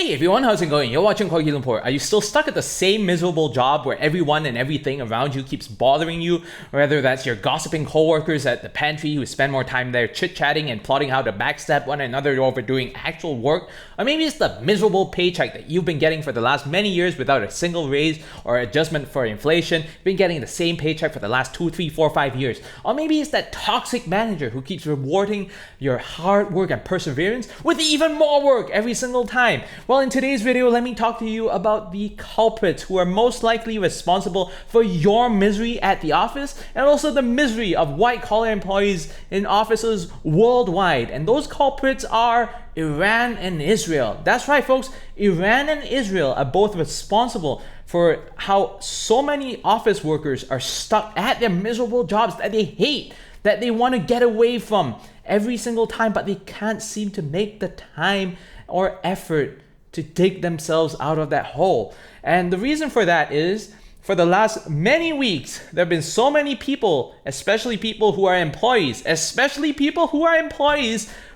Hey everyone, how's it going? You're watching Corgi Lumpur. Are you still stuck at the same miserable job where everyone and everything around you keeps bothering you? Whether that's your gossiping coworkers at the pantry who spend more time there chit-chatting and plotting how to backstab one another over doing actual work? Or maybe it's the miserable paycheck that you've been getting for the last many years without a single raise or adjustment for inflation. You've been getting the same paycheck for the last 2, 3, 4, 5 years. Or maybe it's that toxic manager who keeps rewarding your hard work and perseverance with even more work every single time. Well, in today's video, let me talk to you about the culprits who are most likely responsible for your misery at the office and also the misery of white-collar employees in offices worldwide. And those culprits are Iran and Israel. That's right, folks. Iran and Israel are both responsible for how so many office workers are stuck at their miserable jobs that they hate, that they want to get away from every single time, but they can't seem to make the time or effort to dig themselves out of that hole. And the reason for that is, for the last many weeks, there have been so many people, especially people who are employees,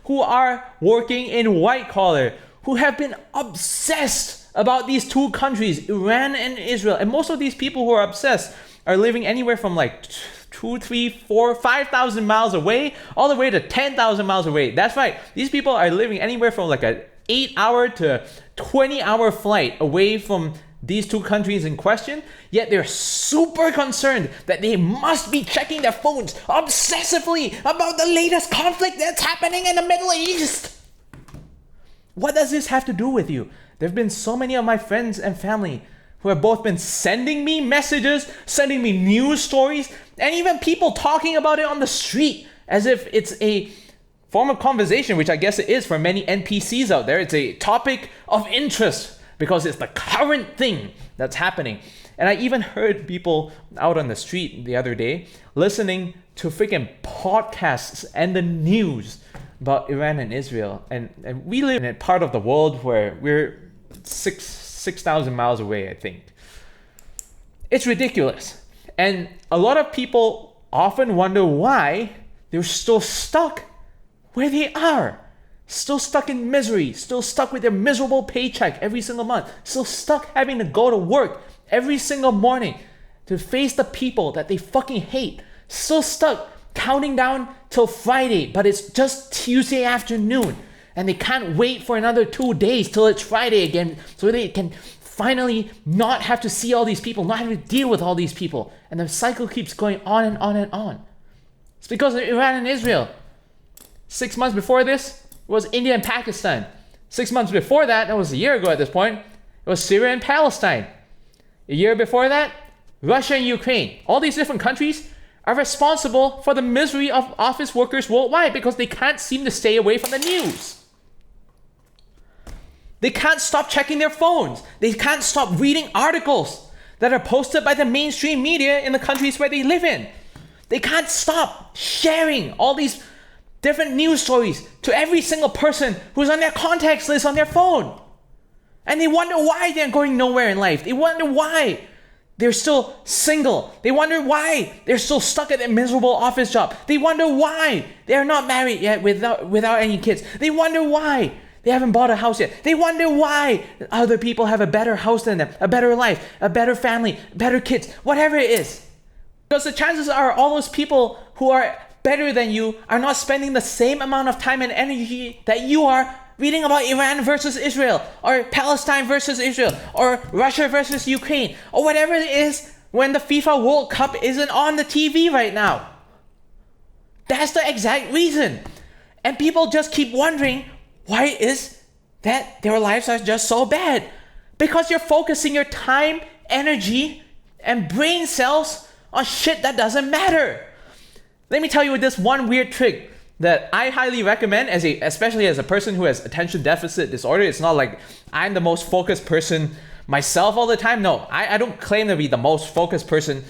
who are working in white collar, who have been obsessed about these two countries, Iran and Israel. And most of these people who are obsessed are living anywhere from like 2, 3, 4, 5,000 miles away, all the way to 10,000 miles away. That's right. These people are living anywhere from like an 8-hour to 20-hour flight away from these two countries in question, yet they're super concerned that they must be checking their phones obsessively about the latest conflict that's happening in the Middle East. What does this have to do with you? There have been so many of my friends and family who have both been sending me messages, sending me news stories, and even people talking about it on the street as if it's a form of conversation, which I guess it is for many NPCs out there. It's a topic of interest because it's the current thing that's happening. And I even heard people out on the street the other day listening to freaking podcasts and the news about Iran and Israel. And we live in a part of the world where we're 6,000 miles away, I think. It's ridiculous. And a lot of people often wonder why they're still stuck where they are. Still stuck in misery, still stuck with their miserable paycheck every single month, still stuck having to go to work every single morning to face the people that they fucking hate, still stuck counting down till Friday, but it's just Tuesday afternoon and they can't wait for another 2 days till it's Friday again so they can finally not have to see all these people, not have to deal with all these people. And the cycle keeps going on and on and on. It's because of Iran and Israel. 6 months before this was India and Pakistan. 6 months before that, that was a year ago at this point, it was Syria and Palestine. A year before that, Russia and Ukraine. All these different countries are responsible for the misery of office workers worldwide because they can't seem to stay away from the news. They can't stop checking their phones. They can't stop reading articles that are posted by the mainstream media in the countries where they live in. They can't stop sharing all these different news stories to every single person who's on their contacts list on their phone. And they wonder why they're going nowhere in life. They wonder why they're still single. They wonder why they're still stuck at their miserable office job. They wonder why they're not married yet without any kids. They wonder why they haven't bought a house yet. They wonder why other people have a better house than them, a better life, a better family, better kids, whatever it is. Because the chances are all those people who are better than you are not spending the same amount of time and energy that you are reading about Iran versus Israel, or Palestine versus Israel, or Russia versus Ukraine, or whatever it is when the FIFA World Cup isn't on the TV right now. That's the exact reason. And people just keep wondering, why is that their lives are just so bad? Because you're focusing your time, energy, and brain cells on shit that doesn't matter. Let me tell you this one weird trick that I highly recommend, especially as a person who has attention deficit disorder. It's not like I'm the most focused person myself all the time. No, I don't claim to be the most focused person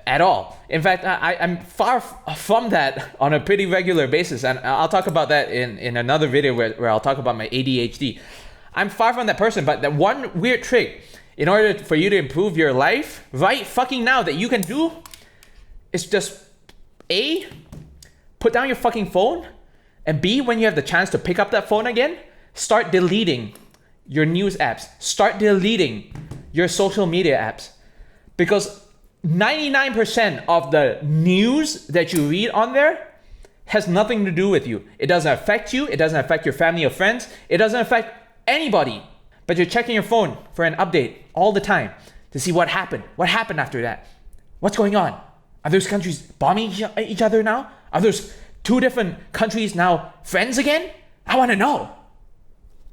at all. In fact, I'm far from that on a pretty regular basis. And I'll talk about that in another video where I'll talk about my ADHD. I'm far from that person, but that one weird trick in order for you to improve your life right fucking now that you can do is just A, put down your fucking phone, and B, when you have the chance to pick up that phone again, start deleting your news apps. Start deleting your social media apps. Because 99% of the news that you read on there has nothing to do with you. It doesn't affect you. It doesn't affect your family or friends. It doesn't affect anybody. But you're checking your phone for an update all the time to see what happened. What happened after that? What's going on? Are those countries bombing each other now? Are those two different countries now friends again? I want to know.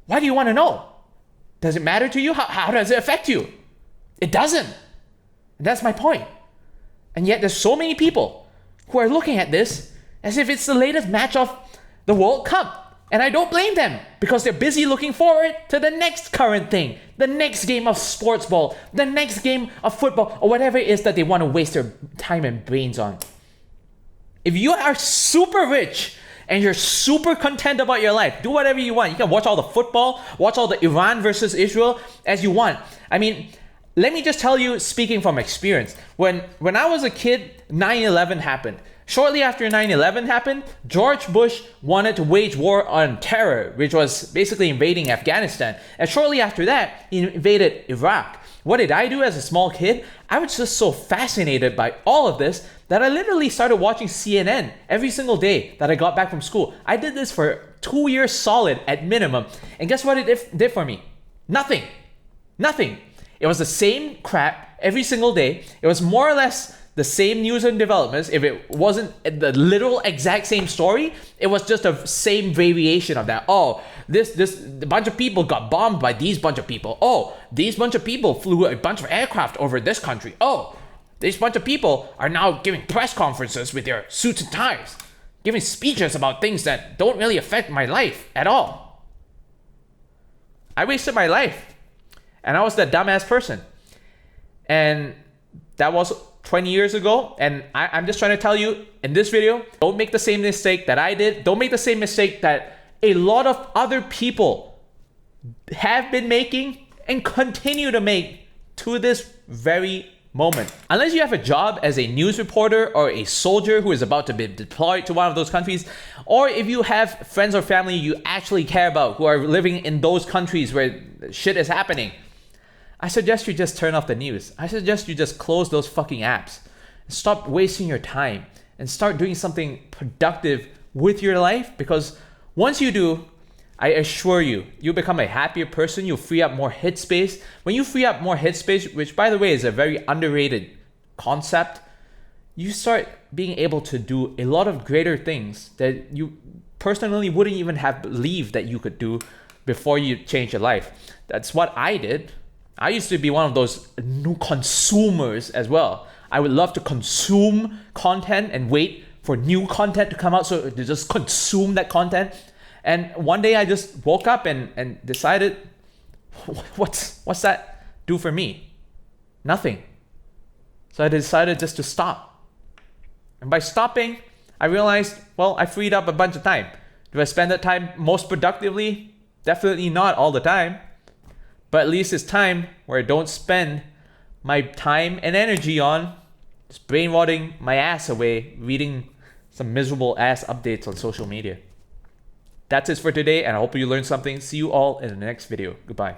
Why do you want to know? Does it matter to you? How does it affect you? It doesn't. And that's my point. And yet there's so many people who are looking at this as if it's the latest match of the World Cup. And I don't blame them, because they're busy looking forward to the next current thing, the next game of sports ball, the next game of football, or whatever it is that they want to waste their time and brains on. If you are super rich and you're super content about your life, do whatever you want. You can watch all the football, watch all the Iran versus Israel as you want. I mean, let me just tell you, speaking from experience, when I was a kid, 9/11 happened. Shortly after 9/11 happened, George Bush wanted to wage war on terror, which was basically invading Afghanistan. And shortly after that, he invaded Iraq. What did I do as a small kid? I was just so fascinated by all of this that I literally started watching CNN every single day that I got back from school. I did this for 2 years solid at minimum. And guess what it did for me? Nothing. Nothing. It was the same crap every single day. It was more or less the same news and developments. If it wasn't the literal exact same story, it was just a same variation of that. Oh, this bunch of people got bombed by these bunch of people. Oh, these bunch of people flew a bunch of aircraft over this country. Oh, this bunch of people are now giving press conferences with their suits and ties, giving speeches about things that don't really affect my life at all. I wasted my life, and I was that dumbass person. And that was 20 years ago, and I'm just trying to tell you in this video, don't make the same mistake that I did. Don't make the same mistake that a lot of other people have been making and continue to make to this very moment. Unless you have a job as a news reporter or a soldier who is about to be deployed to one of those countries, or if you have friends or family you actually care about who are living in those countries where shit is happening, I suggest you just turn off the news. I suggest you just close those fucking apps. Stop wasting your time and start doing something productive with your life, because once you do, I assure you, you'll become a happier person. You'll free up more headspace. When you free up more headspace, which by the way is a very underrated concept, you start being able to do a lot of greater things that you personally wouldn't even have believed that you could do before you change your life. That's what I did. I used to be one of those new consumers as well. I would love to consume content and wait for new content to come out, so to just consume that content. And one day I just woke up and decided, what's that do for me? Nothing. So I decided just to stop. And by stopping, I realized, well, I freed up a bunch of time. Do I spend that time most productively? Definitely not all the time. But at least it's time where I don't spend my time and energy on just brain rotting my ass away reading some miserable ass updates on social media. That's it for today, and I hope you learned something. See you all in the next video. Goodbye.